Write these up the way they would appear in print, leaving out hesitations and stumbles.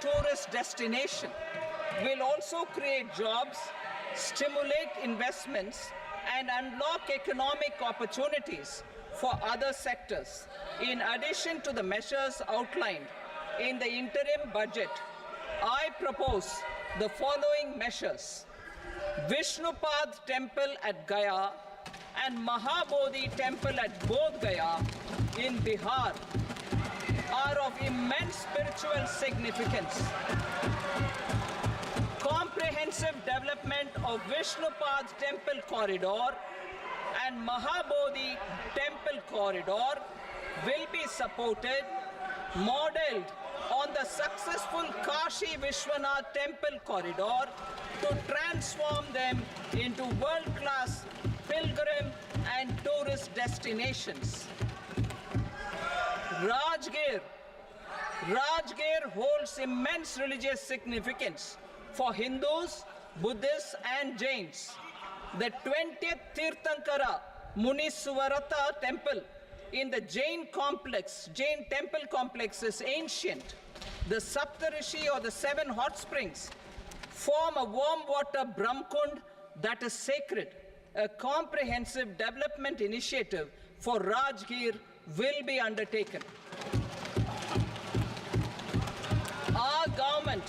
tourist destination, will also create jobs, stimulate investments, and unlock economic opportunities for other sectors. In addition to the measures outlined in the interim budget, I propose the following measures. Vishnupad Temple at Gaya and Mahabodhi Temple at Bodh Gaya in Bihar are of immense spiritual significance. Comprehensive development of Vishnupad Temple corridor and Mahabodhi Temple corridor will be supported, modeled on the successful Kashi Vishwanath Temple corridor to transform them into world-class pilgrim and tourist destinations. Rajgir holds immense religious significance for Hindus, Buddhists and Jains. The 20th Tirthankara Muniswarata temple in the Jain temple complex is ancient. The Saptarishi or the 7 hot springs form a warm water Brahmkund that is sacred. A comprehensive development initiative for Rajgir will be undertaken. Our government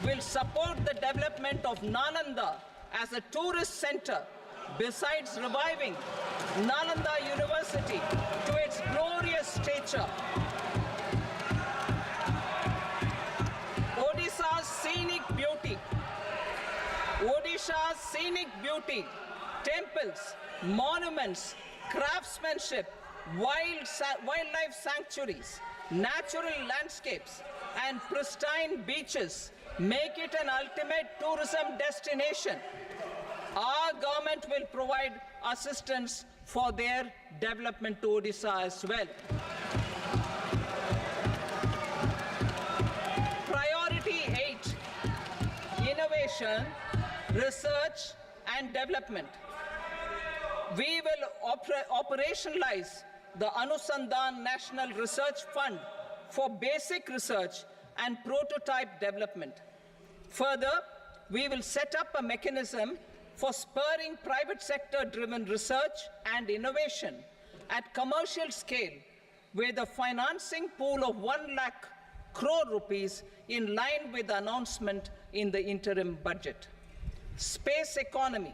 will support the development of Nalanda as a tourist center, besides reviving Nalanda University to its glorious stature. Odisha's scenic beauty, temples, monuments, craftsmanship, wildlife sanctuaries, natural landscapes, and pristine beaches make it an ultimate tourism destination. Our government will provide assistance for their development to Odisha as well. Priority 8, innovation, research and development. We will operationalize the Anusandhan National Research Fund for basic research and prototype development. Further, we will set up a mechanism for spurring private sector-driven research and innovation at commercial scale with a financing pool of 1 lakh crore rupees in line with the announcement in the interim budget. Space economy.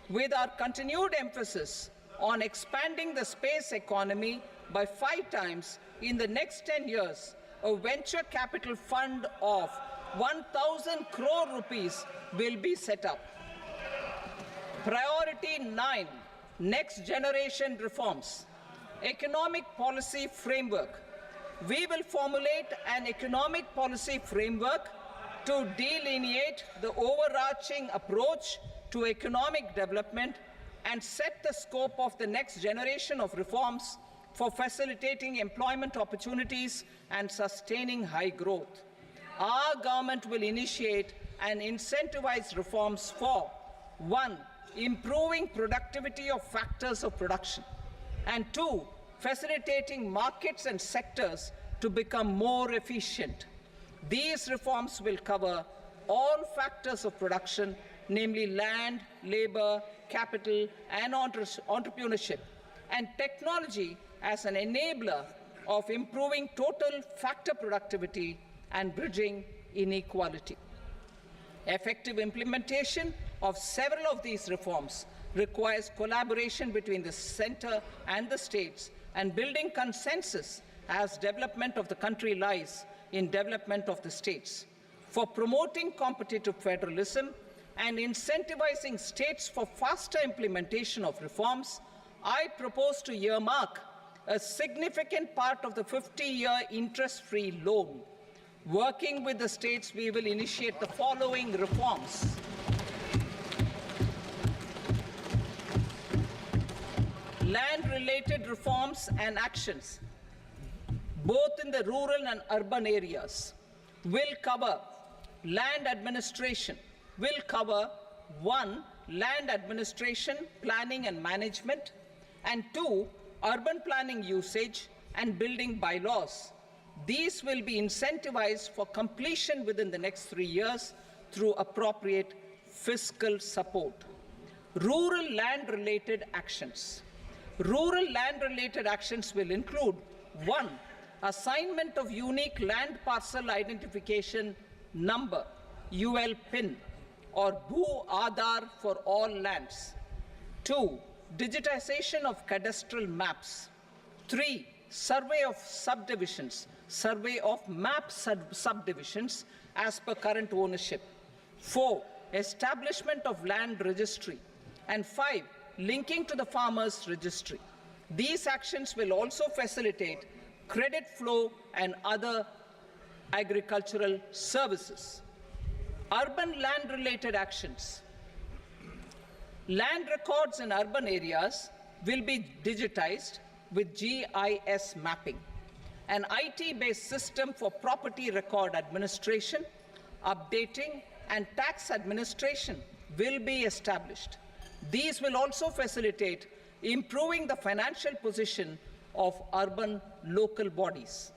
With our continued emphasis on expanding the space economy by 5 times in the next 10 years, a venture capital fund of 1,000 crore rupees will be set up. Priority 9, next generation reforms. Economic policy framework. We will formulate an economic policy framework to delineate the overarching approach to economic development and set the scope of the next generation of reforms for facilitating employment opportunities and sustaining high growth. Our government will initiate and incentivize reforms for 1. Improving productivity of factors of production, and 2. Facilitating markets and sectors to become more efficient. These reforms will cover all factors of production, namely land, labor, capital, and entrepreneurship, and technology as an enabler of improving total factor productivity and bridging inequality. Effective implementation of several of these reforms requires collaboration between the center and the states and building consensus as development of the country lies in development of the states. For promoting competitive federalism and incentivizing states for faster implementation of reforms, I propose to earmark a significant part of the 50-year interest-free loan. Working with the states, we will initiate the following reforms. Land-related reforms and actions, both in the rural and urban areas, will cover land administration, will cover 1. Land administration, planning and management, and 2. Urban planning usage and building bylaws. These will be incentivized for completion within the next 3 years through appropriate fiscal support. Rural land-related actions. Rural land-related actions will include 1. Assignment of unique land parcel identification number, UL PIN, or Bhu Aadhaar for all lands. 2. Digitization of cadastral maps. 3. Survey of subdivisions, survey of map subdivisions as per current ownership. 4. Establishment of land registry. And 5. Linking to the farmers registry. These actions will also facilitate credit flow and other agricultural services. Urban land-related actions. Land records in urban areas will be digitized with GIS mapping. An IT-based system for property record administration, updating, and tax administration will be established. These will also facilitate improving the financial position of urban local bodies.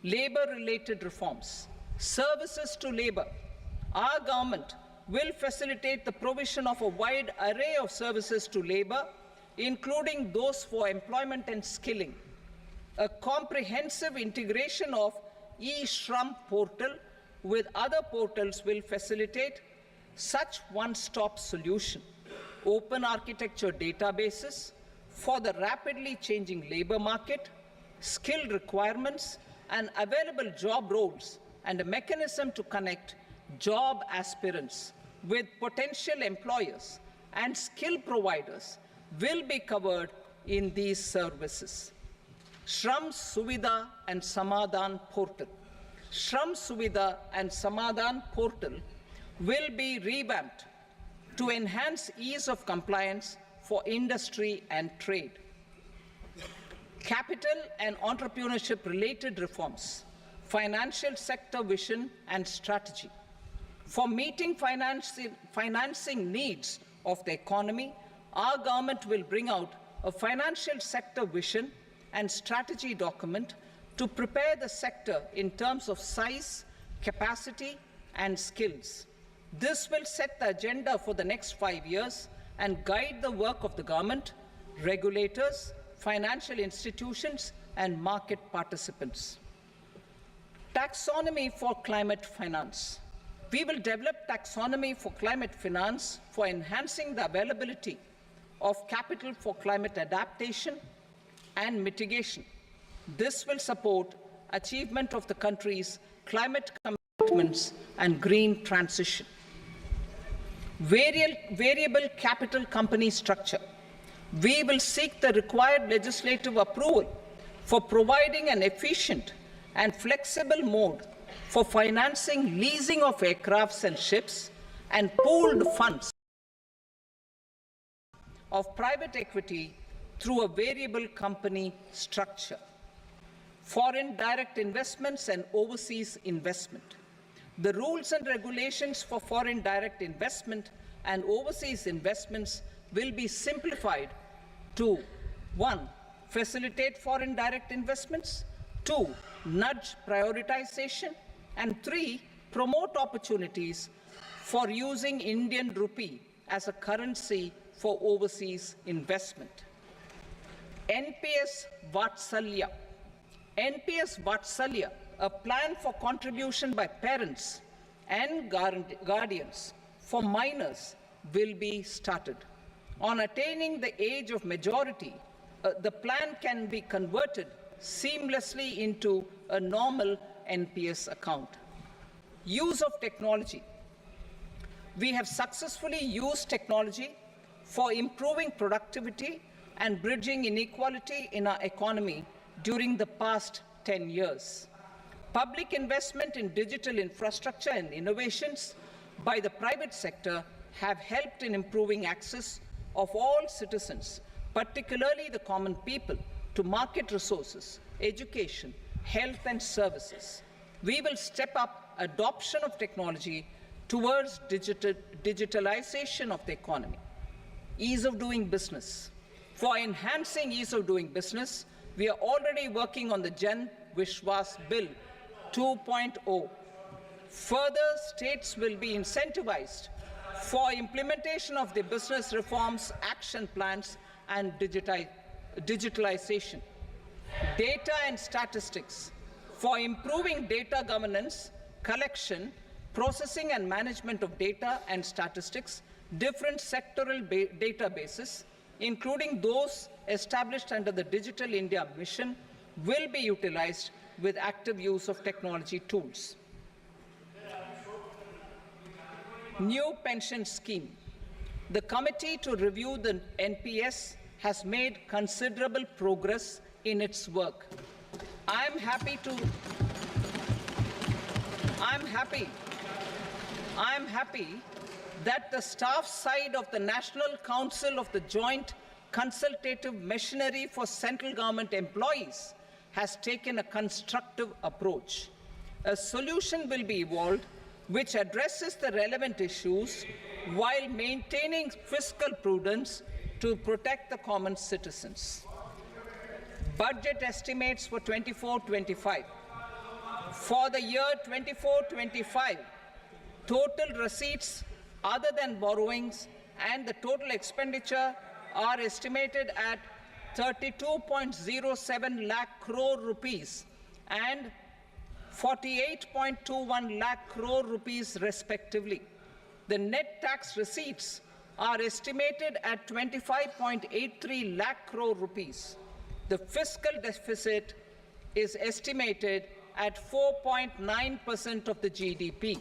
Labor-related reforms. Services to labor. Our government will facilitate the provision of a wide array of services to labor, including those for employment and skilling. A comprehensive integration of e-Shram portal with other portals will facilitate such one-stop solution. Open architecture databases for the rapidly changing labor market, skill requirements, and available job roles, and a mechanism to connect job aspirants with potential employers and skill providers will be covered in these services. Shram Suvidha and Samadhan portal. Shram Suvidha and Samadhan portal will be revamped to enhance ease of compliance for industry and trade. Capital and entrepreneurship-related reforms, financial sector vision and strategy. For meeting financing needs of the economy, our government will bring out a financial sector vision and strategy document to prepare the sector in terms of size, capacity, and skills. This will set the agenda for the next 5 years and guide the work of the government, regulators, financial institutions, and market participants. Taxonomy for climate finance. We will develop taxonomy for climate finance for enhancing the availability of capital for climate adaptation and mitigation. This will support achievement of the country's climate commitments and green transition. Variable capital company structure. We will seek the required legislative approval for providing an efficient and flexible mode for financing leasing of aircrafts and ships and pooled funds of private equity through a variable company structure. Foreign direct investments and overseas investment. The rules and regulations for foreign direct investment and overseas investments will be simplified to 1. Facilitate foreign direct investments, 2. Nudge prioritization, and 3. Promote opportunities for using Indian rupee as a currency for overseas investment. NPS Vatsalya. NPS Vatsalya, a plan for contribution by parents and guardians for minors, will be started. On attaining the age of majority, the plan can be converted seamlessly into a normal NPS account. Use of technology. We have successfully used technology for improving productivity and bridging inequality in our economy during the past 10 years. Public investment in digital infrastructure and innovations by the private sector have helped in improving access of all citizens, particularly the common people, to market resources, education, health, and services. We will step up adoption of technology towards digitalization of the economy. Ease of doing business. For enhancing ease of doing business, we are already working on the Vishwas Bill 2.0. Further, states will be incentivized for implementation of the business reforms, action plans, and digitalization. Data and statistics. For improving data governance, collection, processing and management of data and statistics, different sectoral databases, including those established under the Digital India Mission, will be utilized with active use of technology tools. New pension scheme. The committee to review the NPS has made considerable progress in its work. I'm happy that the staff side of the National Council of the Joint Consultative Machinery for Central Government Employees has taken a constructive approach. A solution will be evolved which addresses the relevant issues while maintaining fiscal prudence to protect the common citizens. Budget estimates for 24-25. For the year 24-25, total receipts other than borrowings and the total expenditure are estimated at 32.07 lakh crore rupees and 48.21 lakh crore rupees respectively. The net tax receipts are estimated at 25.83 lakh crore rupees. The fiscal deficit is estimated at 4.9% of the GDP.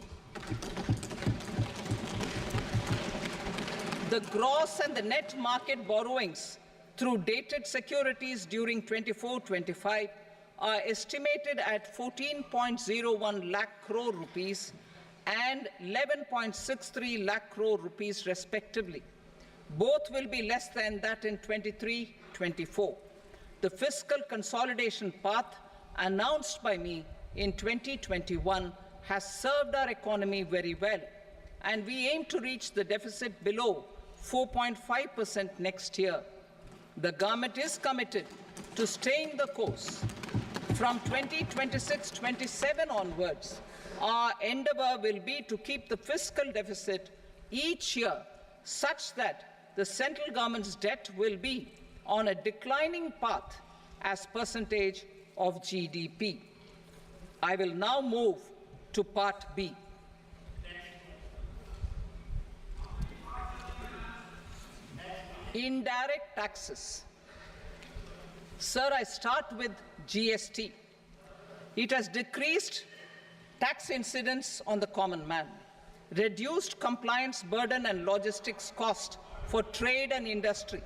The gross and the net market borrowings through dated securities during 24-25 are estimated at 14.01 lakh crore rupees and 11.63 lakh crore rupees respectively. Both will be less than that in 23-24. The fiscal consolidation path announced by me in 2021 has served our economy very well, and we aim to reach the deficit below 4.5% next year. The government is committed to staying the course. From 2026-27 onwards, our endeavor will be to keep the fiscal deficit each year such that the central government's debt will be on a declining path as percentage of GDP. I will now move to Part B. Indirect taxes. Sir, I start with GST. It has decreased tax incidence on the common man, reduced compliance burden and logistics cost for trade and industry,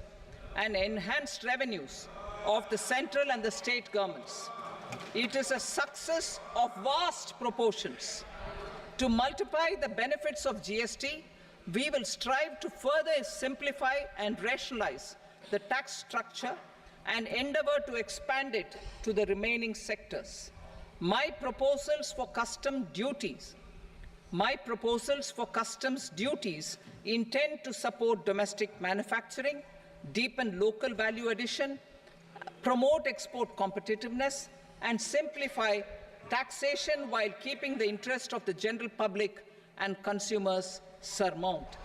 and enhanced revenues of the central and the state governments. It is a success of vast proportions. To multiply the benefits of GST, we will strive to further simplify and rationalize the tax structure and endeavor to expand it to the remaining sectors. My proposals for customs duties intend to support domestic manufacturing, deepen local value addition, promote export competitiveness, and simplify taxation while keeping the interest of the general public and consumers surmount.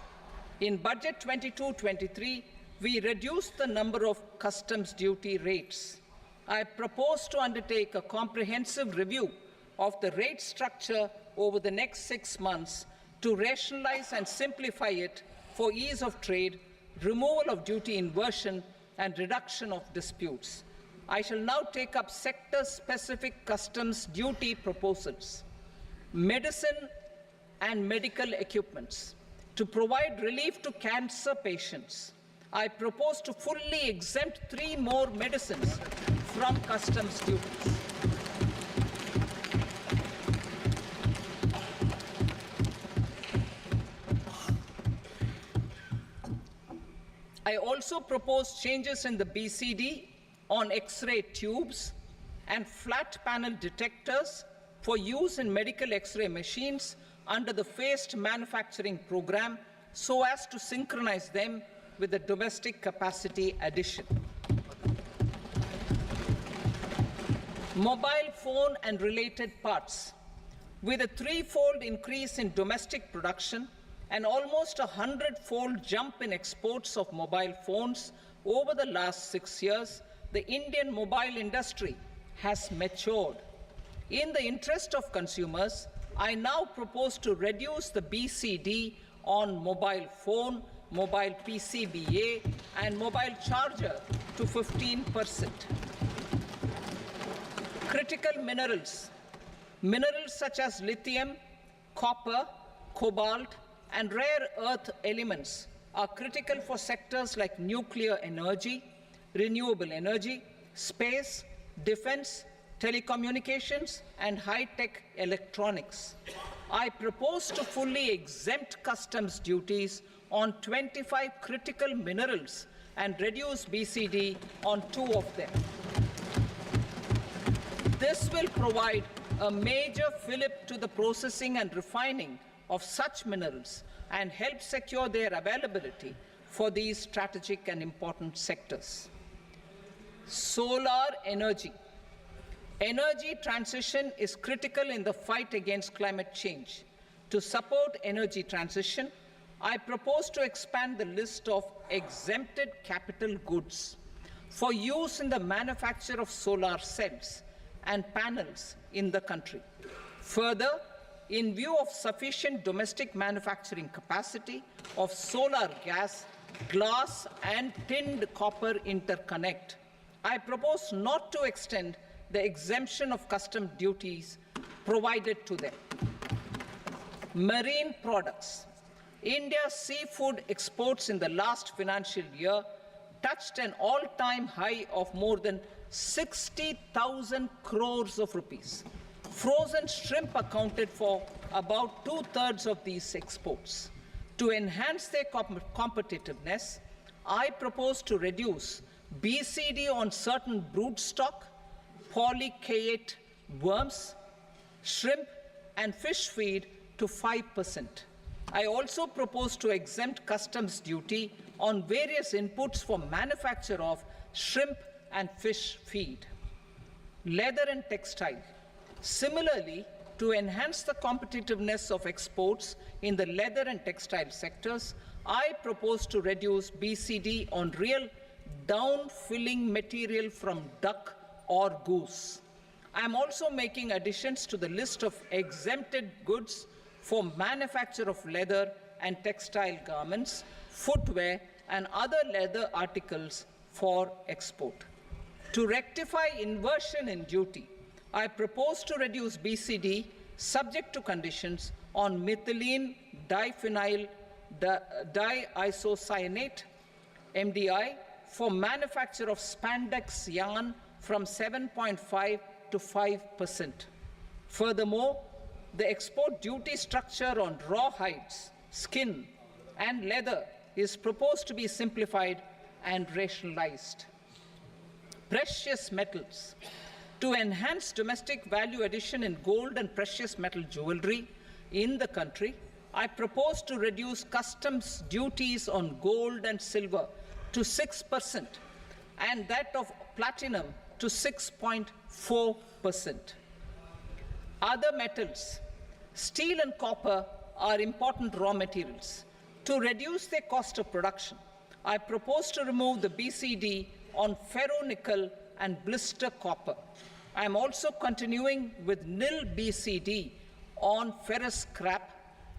In Budget 22-23, we reduced the number of customs duty rates. I propose to undertake a comprehensive review of the rate structure over the next 6 months to rationalize and simplify it for ease of trade, removal of duty inversion, and reduction of disputes. I shall now take up sector-specific customs duty proposals. Medicine and medical equipments. To provide relief to cancer patients, I propose to fully exempt 3 more medicines from customs duties. I also propose changes in the BCD on X-ray tubes and flat panel detectors for use in medical X-ray machines under the phased manufacturing program so as to synchronize them with the domestic capacity addition. Mobile phone and related parts. With a threefold increase in domestic production and almost a 100-fold jump in exports of mobile phones over the last 6 years, the Indian mobile industry has matured. In the interest of consumers, I now propose to reduce the BCD on mobile phone, mobile PCBA, and mobile charger to 15%. Critical minerals. Minerals such as lithium, copper, cobalt, and rare earth elements are critical for sectors like nuclear energy, renewable energy, space, defense, telecommunications, and high-tech electronics. I propose to fully exempt customs duties on 25 critical minerals and reduce BCD on 2 of them. This will provide a major fillip to the processing and refining of such minerals and help secure their availability for these strategic and important sectors. Solar energy. Energy transition is critical in the fight against climate change. To support energy transition, I propose to expand the list of exempted capital goods for use in the manufacture of solar cells and panels in the country. Further, in view of sufficient domestic manufacturing capacity of solar gas, glass, and tinned copper interconnect, I propose not to extend the exemption of custom duties provided to them. Marine products. India's seafood exports in the last financial year touched an all-time high of more than 60,000 crores of rupees. Frozen shrimp accounted for about 2/3 of these exports. To enhance their competitiveness, I propose to reduce BCD on certain broodstock, polychaete worms, shrimp, and fish feed to 5%. I also propose to exempt customs duty on various inputs for manufacture of shrimp and fish feed. Leather and textile. Similarly, to enhance the competitiveness of exports in the leather and textile sectors, I propose to reduce BCD on real down-filling material from duck or goose. I am also making additions to the list of exempted goods for manufacture of leather and textile garments, footwear, and other leather articles for export. To rectify inversion in duty, I propose to reduce BCD subject to conditions on methylene diphenyl diisocyanate, MDI, for manufacture of spandex yarn from 7.5 to 5%. Furthermore, the export duty structure on raw hides, skin, and leather is proposed to be simplified and rationalized. Precious metals. To enhance domestic value addition in gold and precious metal jewelry in the country, I propose to reduce customs duties on gold and silver to 6% and that of platinum to 6.4%. Other metals. Steel and copper are important raw materials. To reduce their cost of production, I propose to remove the BCD on ferronickel and blister copper. I am also continuing with nil BCD on ferrous scrap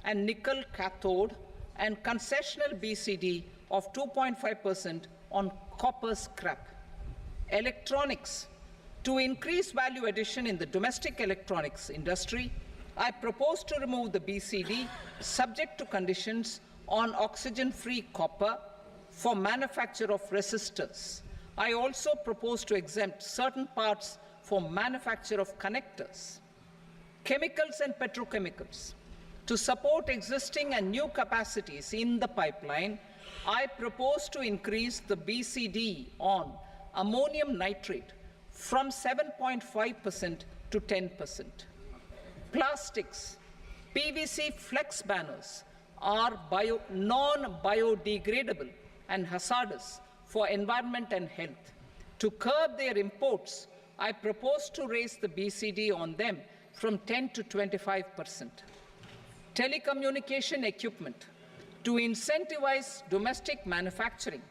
and nickel cathode and concessional BCD of 2.5% on copper scrap. Electronics. To increase value addition in the domestic electronics industry, I propose to remove the BCD subject to conditions on oxygen-free copper for manufacture of resistors. I also propose to exempt certain parts for manufacture of connectors. Chemicals and petrochemicals. To support existing and new capacities in the pipeline, I propose to increase the BCD on ammonium nitrate from 7.5% to 10%. Plastics. PVC flex banners are non-biodegradable and hazardous for environment and health. To curb their imports I propose to raise the BCD on them from 10 to 25%. Telecommunication equipment. To incentivize domestic manufacturing,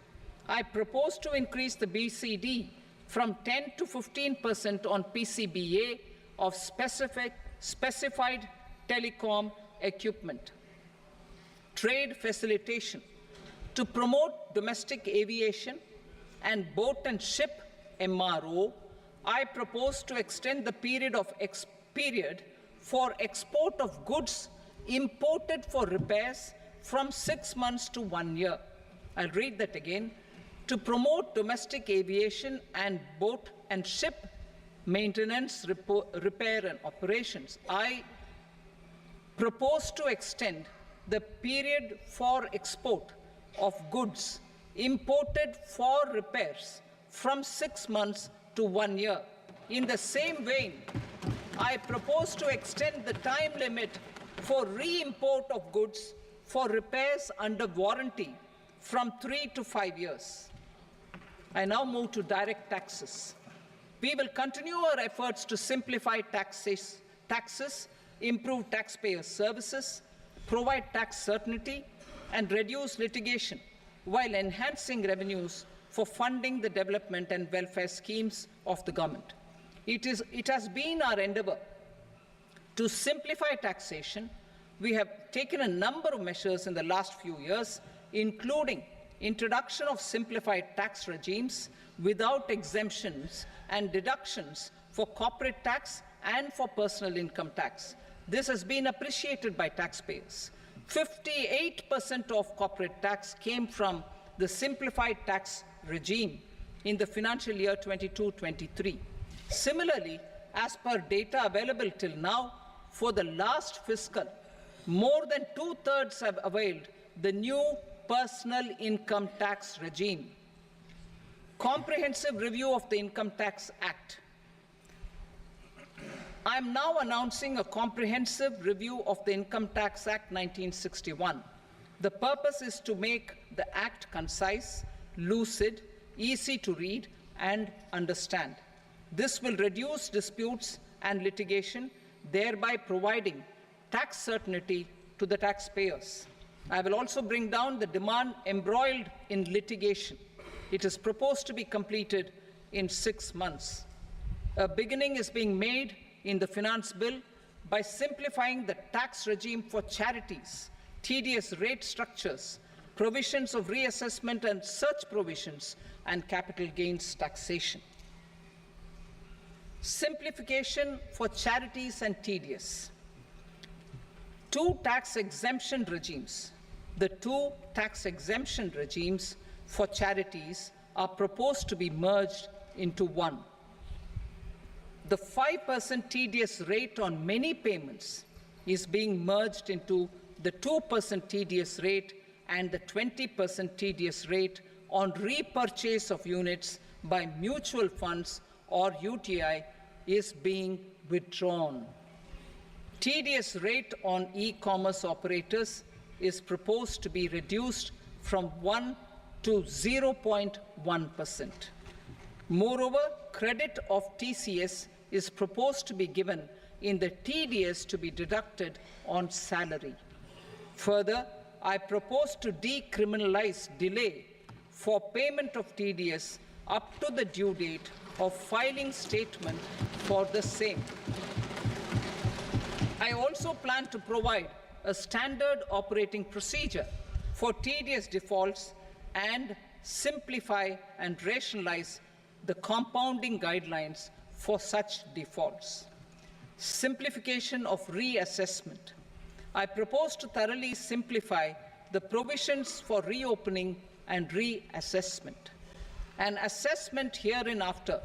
I propose to increase the BCD from 10 to 15% on PCBA of specified telecom equipment. Trade facilitation. To promote domestic aviation and boat and ship MRO, I propose to extend the period for export of goods imported for repairs from 6 months to 1 year. I'll read that again. To promote domestic aviation and boat and ship maintenance, repair and operations, I propose to extend the period for export of goods imported for repairs from 6 months to 1 year. In the same vein, I propose to extend the time limit for re-import of goods for repairs under warranty from 3 to 5 years. I now move to direct taxes. We will continue our efforts to simplify taxes, improve taxpayer services, provide tax certainty, and reduce litigation while enhancing revenues for funding the development and welfare schemes of the government. It has been our endeavor to simplify taxation. We have taken a number of measures in the last few years, including introduction of simplified tax regimes without exemptions and deductions for corporate tax and for personal income tax. This has been appreciated by taxpayers. 58% of corporate tax came from the simplified tax regime in the financial year 22-23. Similarly, as per data available till now, for the last fiscal, more than 2/3 have availed the new personal income tax regime. Comprehensive review of the Income Tax Act. I am now announcing a comprehensive review of the Income Tax Act 1961. The purpose is to make the Act concise, lucid, easy to read and understand. This will reduce disputes and litigation, thereby providing tax certainty to the taxpayers. I will also bring down the demand embroiled in litigation. It is proposed to be completed in 6 months. A beginning is being made in the Finance Bill by simplifying the tax regime for charities, TDS rate structures, provisions of reassessment and such provisions, and capital gains taxation. Simplification for charities and TDS. Two tax exemption regimes. The two tax exemption regimes for charities are proposed to be merged into one. The 5% TDS rate on many payments is being merged into the 2% TDS rate, and the 20% TDS rate on repurchase of units by mutual funds or UTI is being withdrawn. TDS rate on e-commerce operators is proposed to be reduced from 1 to 0.1%. Moreover, credit of TCS is proposed to be given in the TDS to be deducted on salary. Further, I propose to decriminalize delay for payment of TDS up to the due date of filing statement for the same. I also plan to provide a standard operating procedure for TDS defaults and simplify and rationalize the compounding guidelines for such defaults. Simplification of reassessment. I propose to thoroughly simplify the provisions for reopening and reassessment. An assessment hereinafter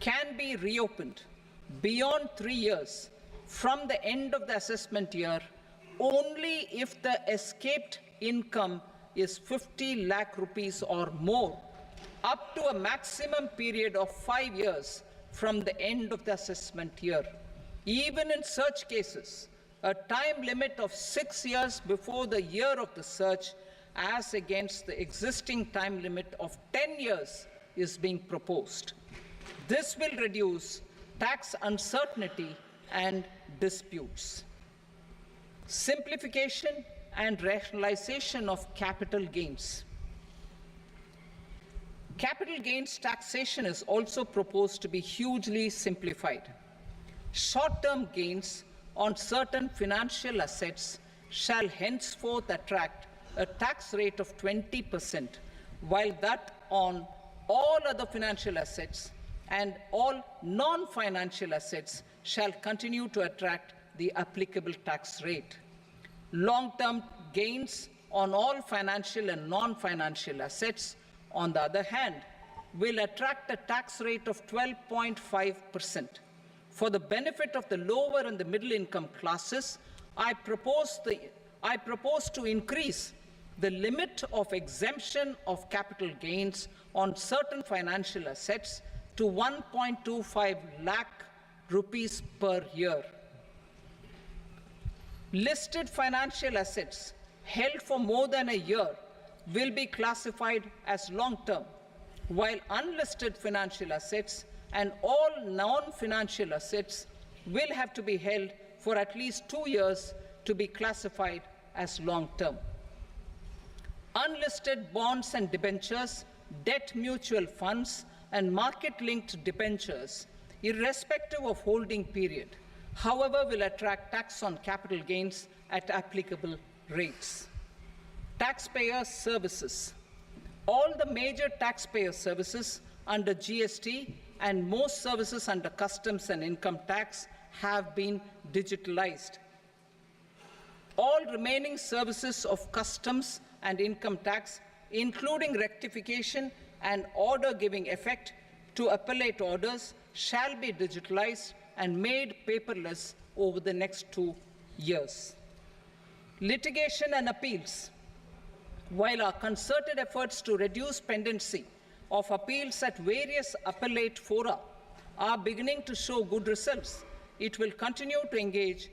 can be reopened beyond 3 years from the end of the assessment year only if the escaped income is 50 lakh rupees or more, up to a maximum period of 5 years from the end of the assessment year. Even in such cases, a time limit of 6 years before the year of the search, as against the existing time limit of 10 years, is being proposed. This will reduce tax uncertainty and disputes. Simplification and rationalization of capital gains. Capital gains taxation is also proposed to be hugely simplified. Short-term gains on certain financial assets shall henceforth attract a tax rate of 20%, while that on all other financial assets and all non-financial assets shall continue to attract the applicable tax rate. Long-term gains on all financial and non-financial assets, on the other hand, will attract a tax rate of 12.5%. For the benefit of the lower and the middle income classes, I propose to increase the limit of exemption of capital gains on certain financial assets to 1.25 lakh rupees per year. Listed financial assets held for more than a year will be classified as long-term, while unlisted financial assets and all non-financial assets will have to be held for at least 2 years to be classified as long-term. Unlisted bonds and debentures, debt mutual funds, and market-linked debentures, irrespective of holding period, however, will attract tax on capital gains at applicable rates. Taxpayer services. All the major taxpayer services under GST and most services under customs and income tax have been digitalized. All remaining services of customs and income tax, including rectification and order giving effect to appellate orders, shall be digitalized and made paperless over the next 2 years. Litigation and appeals. While our concerted efforts to reduce pendency of appeals at various appellate fora are beginning to show good results, it will continue to engage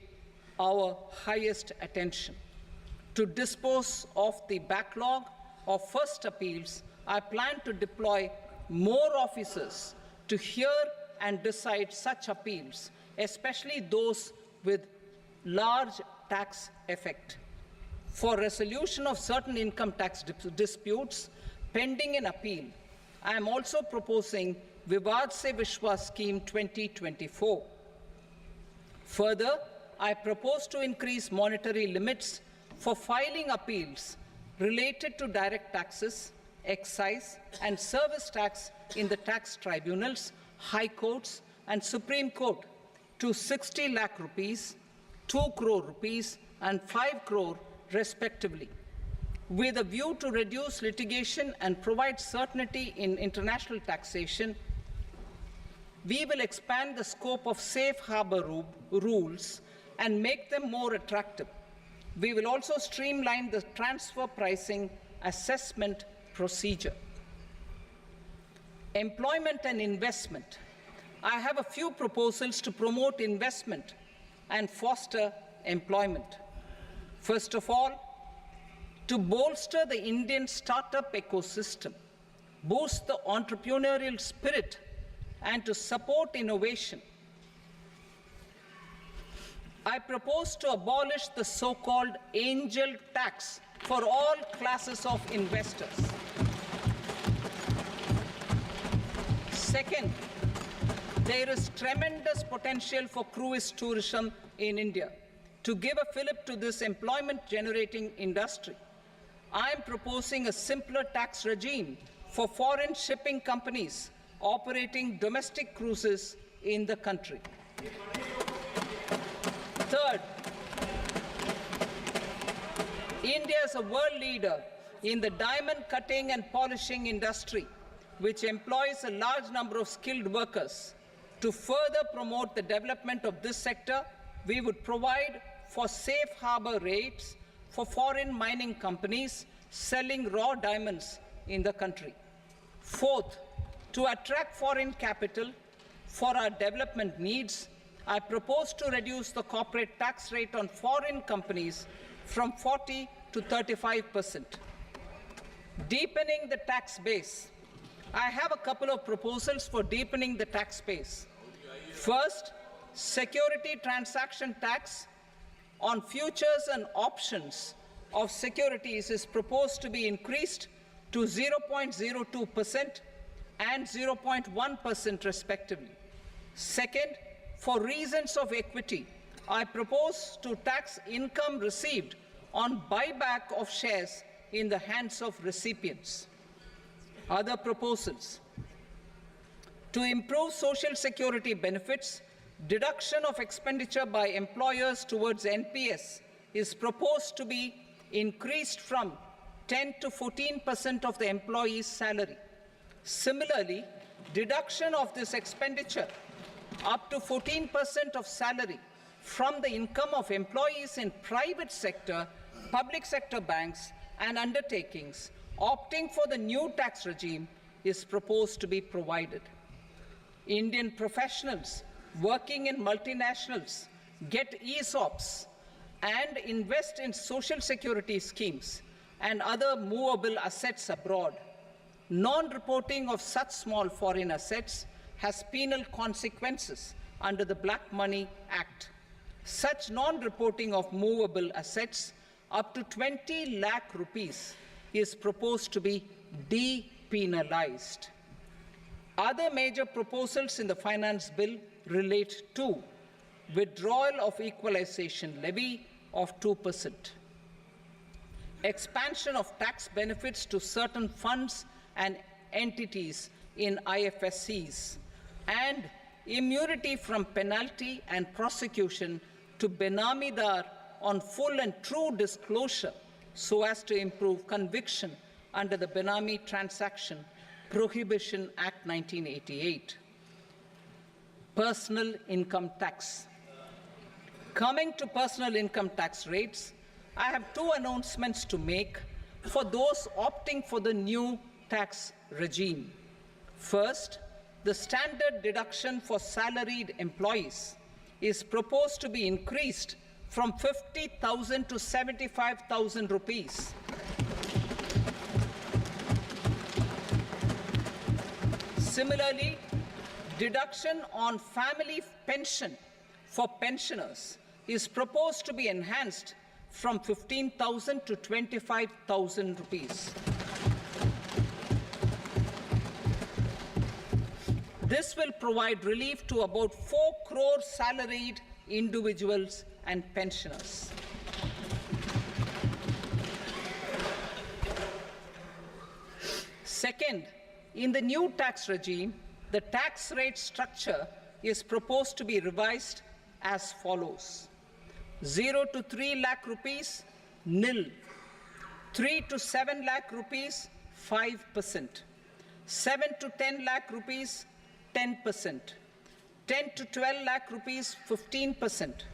our highest attention. To dispose of the backlog of first appeals, I plan to deploy more officers to hear and decide such appeals, especially those with large tax effect. For resolution of certain income tax disputes pending in appeal, I am also proposing Vivad Se Vishwas Scheme 2024. Further, I propose to increase monetary limits for filing appeals related to direct taxes, excise, and service tax in the tax tribunals, high courts, and Supreme Court to 60 lakh rupees, 2 crore rupees, and 5 crore respectively. With a view to reduce litigation and provide certainty in international taxation, we will expand the scope of safe harbor rules and make them more attractive. We will also streamline the transfer pricing assessment procedure. Employment and investment. I have a few proposals to promote investment and foster employment. First of all, to bolster the Indian startup ecosystem, boost the entrepreneurial spirit, and to support innovation, I propose to abolish the so-called angel tax for all classes of investors. Second, there is tremendous potential for cruise tourism in India. To give a fillip to this employment-generating industry, I am proposing a simpler tax regime for foreign shipping companies operating domestic cruises in the country. Third, India is a world leader in the diamond cutting and polishing industry, which employs a large number of skilled workers. To further promote the development of this sector, we would provide for safe harbor rates for foreign mining companies selling raw diamonds in the country. Fourth, to attract foreign capital for our development needs, I propose to reduce the corporate tax rate on foreign companies from 40 to 35%. Deepening the tax base, I have a couple of proposals for deepening the tax base. First, security transaction tax on futures and options of securities is proposed to be increased to 0.02% and 0.1% respectively. Second, for reasons of equity, I propose to tax income received on buyback of shares in the hands of recipients. Other proposals: to improve social security benefits, deduction of expenditure by employers towards NPS is proposed to be increased from 10 to 14% of the employee's salary. Similarly, deduction of this expenditure up to 14% of salary from the income of employees in private sector, public sector banks and undertakings opting for the new tax regime is proposed to be provided. Indian professionals working in multinationals get ESOPs and invest in social security schemes and other movable assets abroad. Non-reporting of such small foreign assets has penal consequences under the Black Money Act. Such non-reporting of movable assets up to 20 lakh rupees is proposed to be depenalized. Other major proposals in the finance bill relate to withdrawal of equalization levy of 2%, expansion of tax benefits to certain funds and entities in IFSCs, and immunity from penalty and prosecution to Benamidar on full and true disclosure so as to improve conviction under the Benami Transaction Prohibition Act 1988. Personal income tax. Coming to personal income tax rates, I have two announcements to make for those opting for the new tax regime. First, the standard deduction for salaried employees is proposed to be increased from 50,000 to 75,000 rupees. Similarly, deduction on family pension for pensioners is proposed to be enhanced from 15,000 to 25,000 rupees. This will provide relief to about 4 crore salaried individuals and pensioners. Second, in the new tax regime, the tax rate structure is proposed to be revised as follows: 0 to 3 lakh rupees, nil; 3 to 7 lakh rupees, 5%; 7 to 10 lakh rupees, 10%; 10 to 12 lakh rupees, 15%;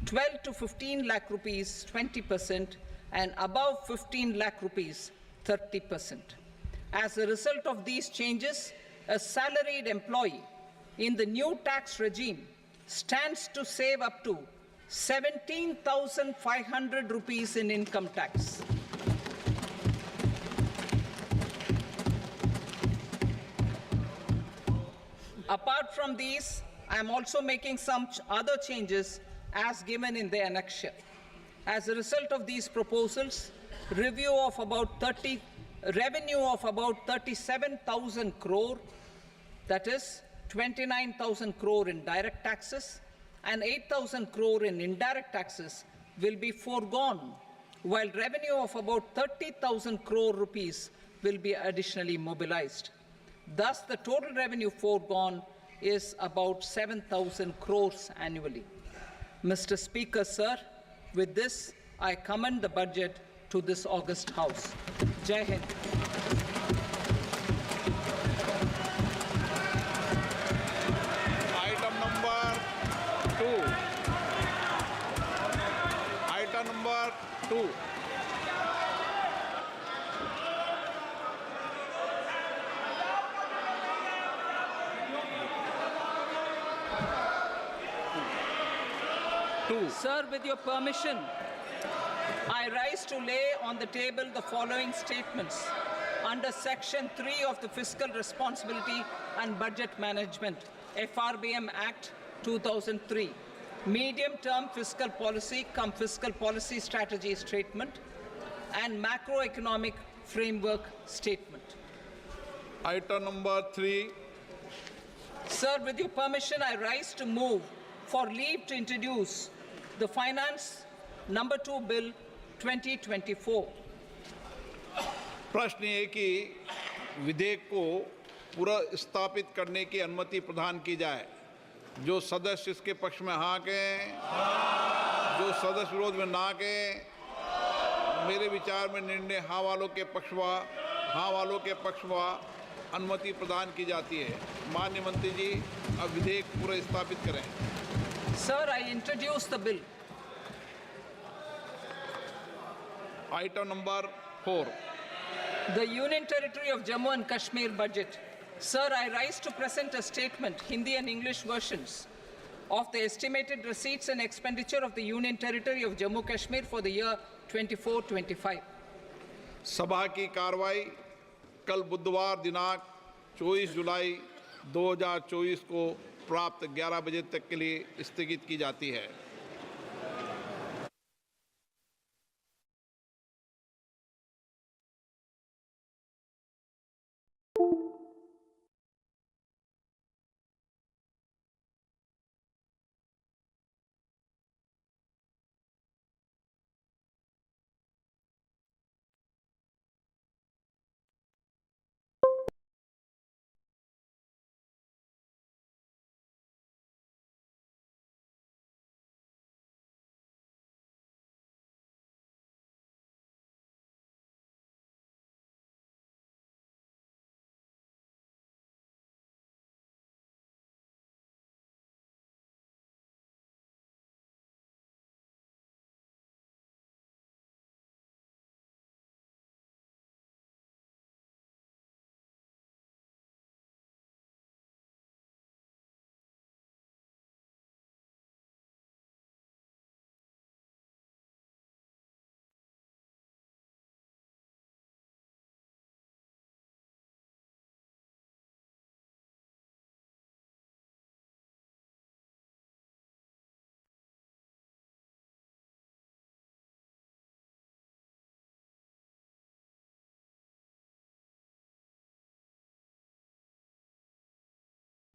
12 to 15 lakh rupees, 20%; and above 15 lakh rupees, 30%. As a result of these changes, a salaried employee in the new tax regime stands to save up to 17,500 rupees in income tax. Apart from these, I am also making some other changes as given in the annexure. As a result of these proposals, revenue of about 37,000 crore, that is 29,000 crore in direct taxes and 8,000 crore in indirect taxes, will be foregone, while revenue of about 30,000 crore rupees will be additionally mobilized. Thus, the total revenue foregone is about 7,000 crores annually. Mr. Speaker, sir, with this, I commend the budget to this august House. Jai Hind. Item number 2. Item number 2. Sir, with your permission, I rise to lay on the table the following statements under Section 3 of the Fiscal Responsibility and Budget Management, FRBM Act 2003, medium-term fiscal policy cum fiscal policy strategy statement, and macroeconomic framework statement. Item number 3. Sir, with your permission, I rise to move for leave to introduce the Finance Number 2 Bill 2024. प्रश्न ये कि विधेयक को पुनर्स्थापित करने की अनुमति प्रदान की जाए। जो सदस्य इसके पक्ष में हाँ कहें, जो सदस्य विरोध में ना कहें। मेरे विचार में निर्णय हाँ वालों के पक्ष में अनुमति प्रदान की जाती है। माननीय मंत्री जी, अब विधेयक पुनर्स्थापित करें। Sir, I introduce the bill. Item number 4. The Union Territory of Jammu and Kashmir budget. Sir, I rise to present a statement, Hindi and English versions, of the estimated receipts and expenditure of the Union Territory of Jammu Kashmir for the year 24-25. सभा की कार्रवाई कल बुधवार दिनांक 24 जुलाई 2024 को प्राप्त 11 बजे तक के लिए स्थगित की जाती है।